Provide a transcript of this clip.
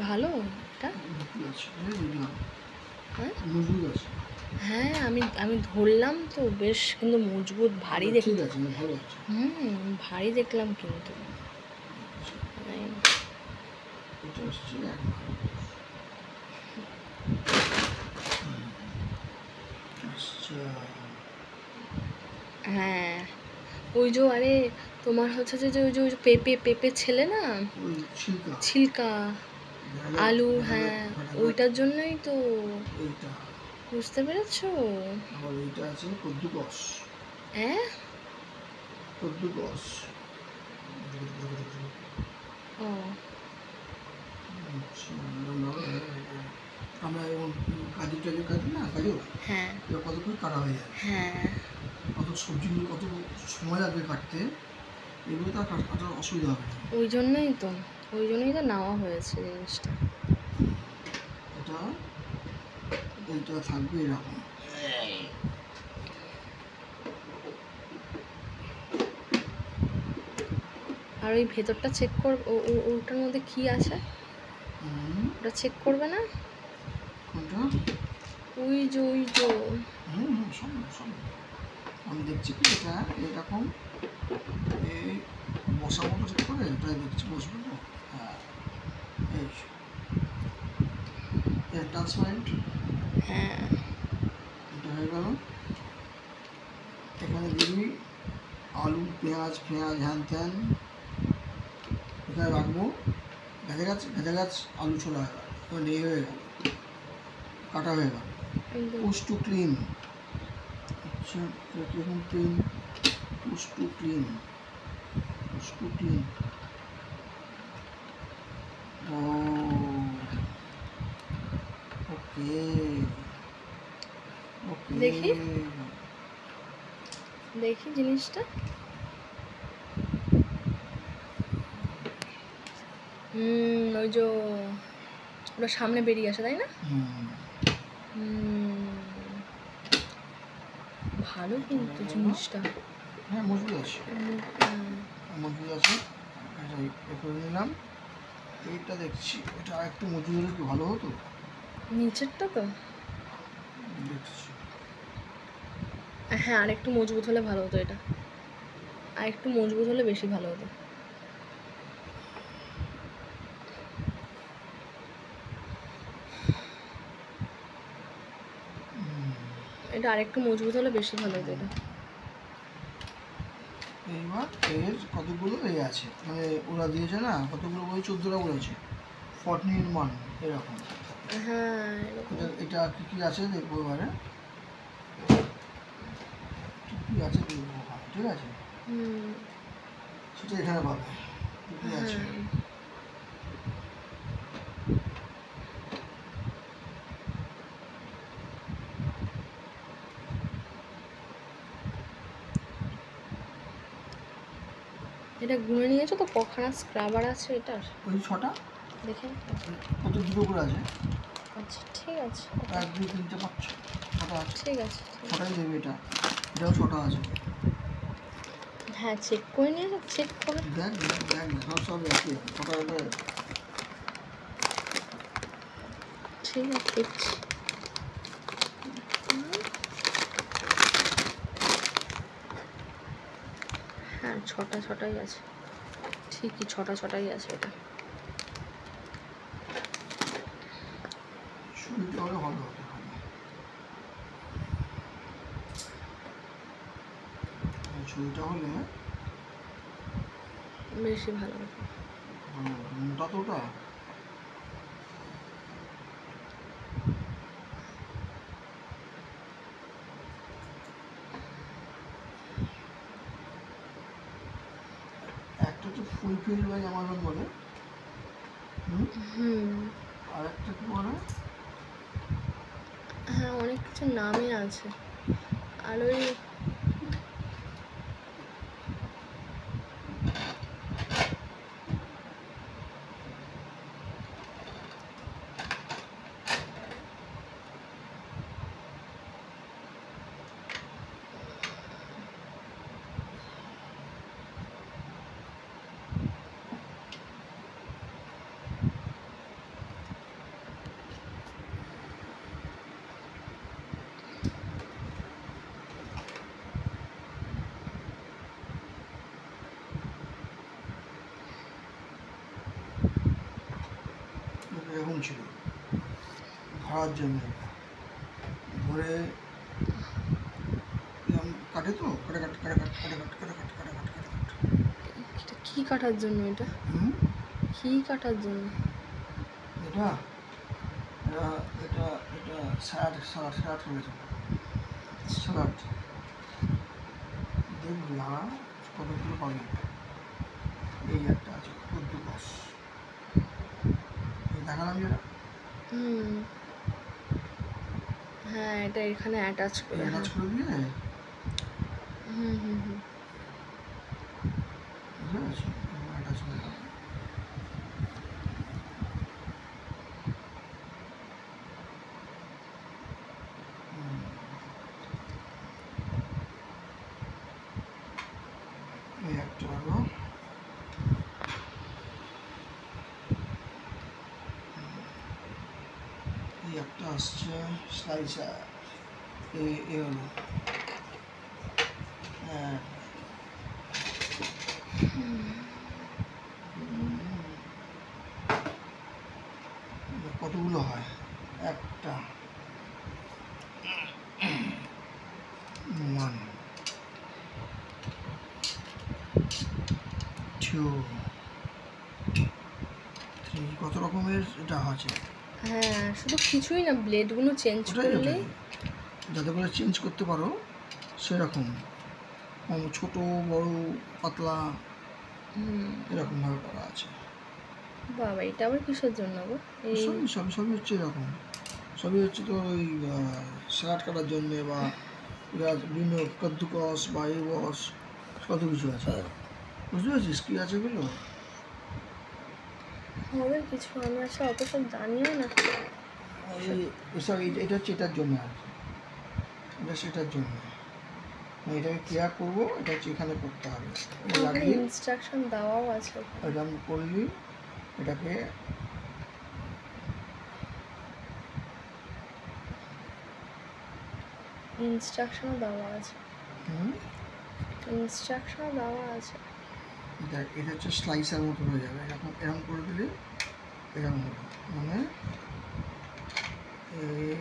ভালো এটা। হ্যাঁ হ্যাঁ, আমি ধরলাম তো বেশ, কিন্তু মজবুত ভারী ঠিক আছে, ভালো আছে। ভারী দেখলাম কিন্তু। এটা হচ্ছে হ্যাঁ, ওই যে আরে তোমার হচ্ছে যে ওই যে পেঁপে ছেলে না, ছিলকা আলু, হ্যাঁ ওইটার জন্যই তো। বুঝতে পেরেছো? আবার এইটা আছে কদ্দুকস। হ্যাঁ কদ্দুকস। ও আমরা যেমন গাজর টাজর কাটি না, গাজর, হ্যাঁ এবার কত করে কাটা হয়ে যায়। হ্যাঁ, কত সবজিগুলো কত সময় লাগবে কাটতে, এগুলো তো আর কাটার অসুবিধা হবে না। ওই জন্যই তো নেওয়া হয়েছে জিনিসটা। এইটা থাকবে এরকম। আর ওই ভেতরটা চেক কর, ওটার মধ্যে কি আছে ওটা চেক করবে না? কোনটা? ওই যে আমি দেখছি কি এটা এরকম এই বসার মতো চেক করে এটাই দেখছি, বসবে তো। হ্যাঁ, এই ট্রান্সপারেন্ট। হ্যাঁ এটা হয়ে গেল। এখানে দিবি আলু, পেঁয়াজ হ্যান ত্যান, এখানে রাখবো। ভেজা গাছ আলু ছোলা হয়ে গেল, নেই হয়ে গেল, কাটা হয়ে গেল। Push to clean. আচ্ছা, এরকম ক্লিন, পুশ টু ক্লিন। ও ওকে ওকে। দেখি জিনিসটা। ওই যে ওটা সামনে বেরিয়ে আসে, তাই না? ভালো কিন্তু জিনিসটা। হ্যাঁ, মজবুত আছে। এটা করে নিলাম। এইটা দেখছি এটা একটু মজবুত হলে একটু ভালো হতো। নিচেরটা তো দেখছি। হ্যাঁ, আর একটু মজবুত হলে ভালো হতো। এটা আর একটু মজবুত হলে বেশি ভালো হতো। এটা আর একটু মজবুত হলে বেশি ভালো হতো এটা। এইবার এর কতগুলো এই আছে, মানে ওরা দিয়েছে না কতগুলো, বই 14টা বলেছে 14 মান এরকম। হ্যাঁ, এটা কি আছে দেখবো এবারে, কি আছে দেখবো। ঠিক আছে, সেটা এখানে পাবে কি আছে। এটা গুনে নিয়েছো তো? কখানা স্ক্রাবার আছে এটার? ওই 6টা। দেখে কত দুটো করে আছে? আচ্ছা ঠিক আছে, 1 2 3 4 5 6টা আছে। ঠিক আছে, 6টাই দেবে। এটাও 6টা আছে। হ্যাঁ চেক করে নিয়েছো? চেক করে দেখ সব একই 6টা হলে। ঠিক আছে, দেখছি। হ্যাঁ 6টাই আছে, ঠিকই 6টাই আছে। এটা ছুরিটা হলে ভালো হতো, ছুরিটা হলে বেশি ভালো হতো। মোটা তো ওটা। একটা তো ফুলফিল বাই আমাজন বলে, আর একটা কি বলে, হ্যাঁ অনেক কিছু নামই আছে। আর ওই এরকম ছিল, ধরার জন্য ধরে কাটে তো, কাটে কাটে কাটে কাটে কাটে কাটে কাটে কাটে কাটে কাটে কাটে কাটে। এটা কী কাটার জন্য? এটা কী কাটার জন্য? এটা এটা এটা এটা স্যালাড স্যালাড স্যালাড করেছে, স্যালাড দেখবি লাগা কতগুলো পাবি। এই একটা আছে কদ্দু গাছ, দেখালাম যেটা। হ্যাঁ, এটা এখানে অ্যাটাচ করে, অ্যাটাচ করে দিয়ে বুঝতে পারছি, অ্যাটাচ করে দেবো। এই একটা হলো, এই একটা আসছে স্লাইসার, এ হলো কতগুলো হয়, একটা 1 2 3, কত রকমের এটা আছে। হ্যাঁ, শুধু কিছুই না, ব্লেডগুলো চেঞ্জ করলে, যাতে করে চেঞ্জ করতে পারো সেরকম, ছোট বড় পাতলা এরকমভাবে করা আছে। বাবা, এটা আবার কিসের জন্য গো? সবই হচ্ছে এরকম, সবই হচ্ছে তো ওই স্যালাড কাটার জন্যে, বা বিভিন্ন কদ্দুকস বা এই বস, কত কিছু আছে, বুঝতে পারছিস কী আছে এগুলো? হবে কিছু, আমি আসলে অত সব জানিও না। এসব এটা হচ্ছে এটার জন্য আর কি, এটা সেটার জন্য, এটাকে কেয়ার করবো, এটা হচ্ছে এখানে করতে হবে। ইনস্ট্রাকশন দেওয়াও আছে, এটা আমি করলি এটাকে ইনস্ট্রাকশনও দেওয়া আছে, ইনস্ট্রাকশনও দেওয়া আছে। এটা হচ্ছে স্লাইসার মতো হয়ে যাবে, এরকম এরকম করে দিলে এরকম হবে, মানে এই